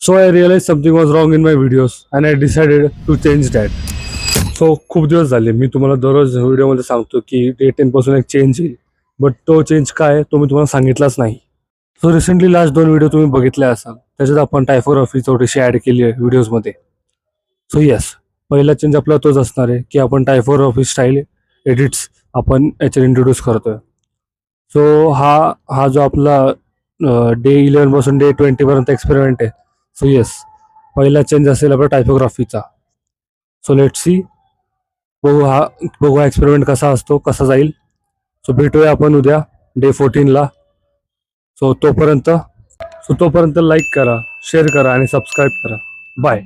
So I realized something was wrong in my videos and I decided to change that. So खूप दिवस झाले मी तुम्हाला दररोज व्हिडिओमध्ये सांगतो की डे 10 पासून एक चेंज येईल, बट तो चेंज काय आहे तो मी तुम्हाला सांगितलाच नाही. सो रिसेंटली लास्ट 2 व्हिडिओ तुम्ही बघितले असाल, त्याच्यात आपण टायपोग्राफी थोडीशी ॲड केली आहे व्हिडिओजमध्ये. सो येस, पहिला चेंज आपला तोच असणार आहे की आपण टायपोग्राफी स्टाईल एडिट्स आपण याच्यात इंट्रोड्यूस करतोय. सो हा जो आपला डे 11 पासून डे 20 पर्यंत एक्सपेरिमेंट आहे. सो येस, पहिला चेंज असेल आपला टायपोग्राफीचा. सो लेट्स सी, बघू हा एक्सपेरिमेंट कसा असतो, कसा जाईल. सो भेटूया आपण उद्या डे 14ला. तोपर्यंत लाईक करा, शेअर करा आणि सबस्क्राईब करा. बाय.